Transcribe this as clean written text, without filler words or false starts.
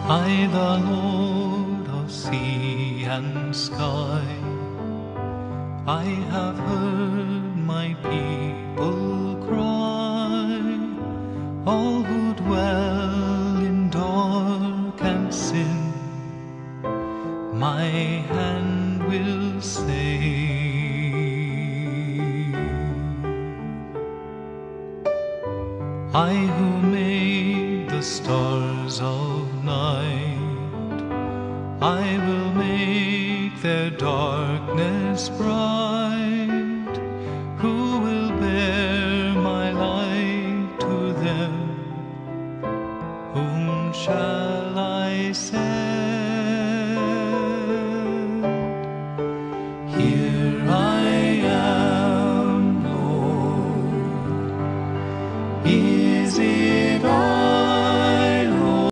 I, the Lord of sea and sky, I have heard my people cry, all who dwell in dark and sin, my hand will save. I who made the stars of night, I will make their darkness bright. Who will bear my light to them? Whom shall I send?